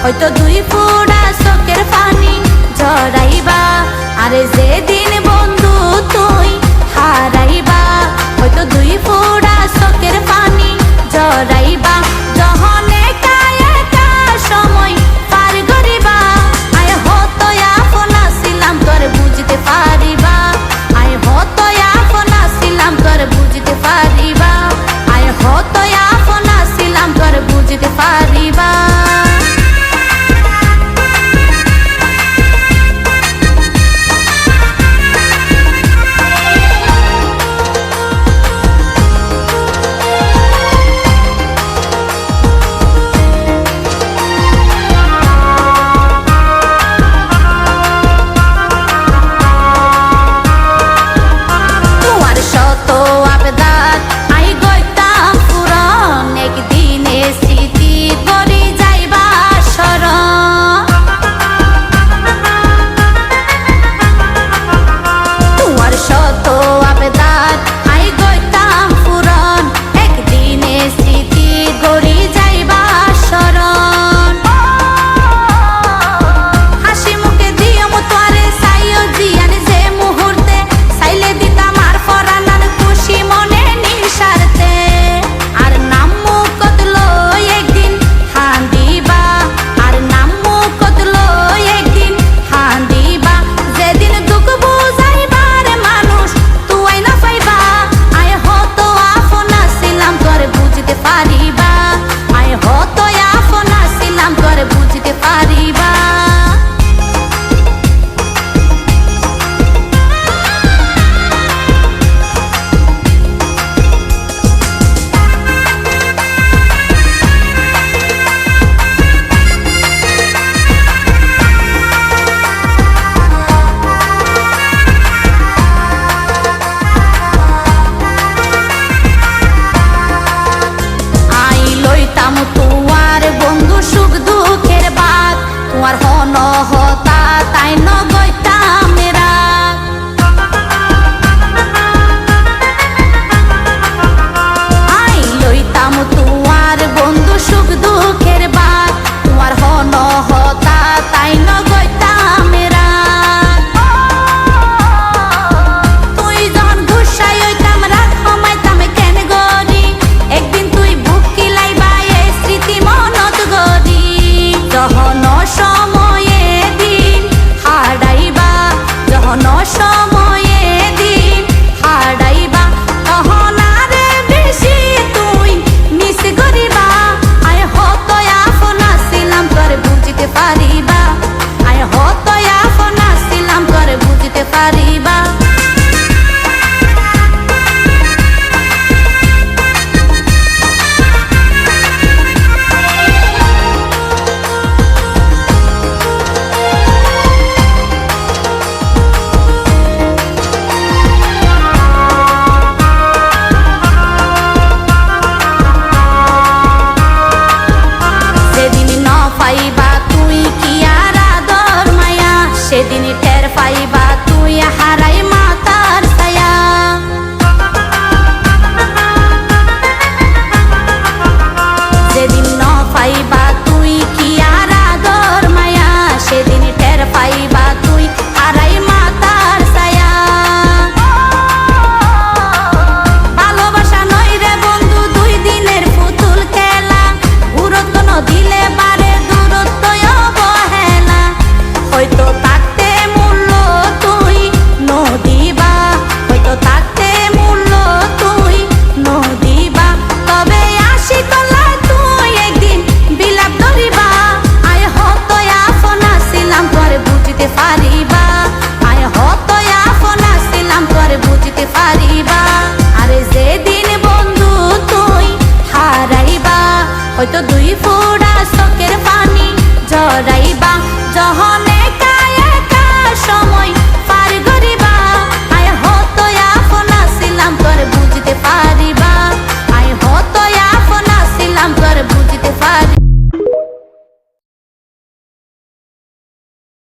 হয়তো দুই ফোঁটা চোখের পানি ঝরাইবা। আরে যেদিন বন্ধু তুই হারাইবা, হয়তো দুই ফোঁটা চোখের পানি ঝরাইবা। যখন একা একা সময় পার করিবা, আয় হতো আপন ছিলাম তোর বুঝতে পারিবা। আয় হতো আপন ছিলাম তোর বুঝতে পারিবা। আয় হতো আপন ছিলাম তোর বুঝতে পারিবা। তোমার বন্ধু সুখ দুঃখের বাত, তোমার হন হতা তাই নগৈতাম রাত। আই লইতাম তোমার বন্ধু সুখ দুঃখের বাত, তোমার হন হতা তাই নগৈতাম রাত। তুই যখন ঘুষাই হইতাম রাত কমাইতাম কেন গরি, একদিন তুই বুক কিলাইবা স্মৃতি মনত গরি। যখন সময়ে দিন হারাইবা, যখন সময়ে দিন হারাইবা, তখন আরে বেশি তুই মিস করিবা। আয় হতো আপন ছিলাম তোর বুঝতে পারিবা। আয় হতো আপন ছিলাম তোর বুঝতে পারিবা। পাইবা তুই কি আর আদর মায়া, সেদিন টের পাইবা তুই হারাই মাতার ছায়া। যেদিন ন পাইবা তুই কি আর আদর মায়া, সেদিন টের পাইবা তুই হারাই মাতার ছায়া। ভালোবাসা নয় রে বন্ধু দুই দিনের পুতুল খেলা, গুরুত্ব দিলে বারে দূরত্ব অবহেলা। হয়তো থাকতে মূল্য তুই নদিবা, হয়তো থাকতে মূল্য তুই নদিবা, তবে আসি কলা তুই একদিন বিলাপ ধরিবা। আয় হতো আপন ছিলাম তোর বুঝতে পারিবা। আয় হতো আপন ছিলাম তোর বুঝতে পারিবা। আরে যেদিন বন্ধু তুই হারাইবা, হয়তো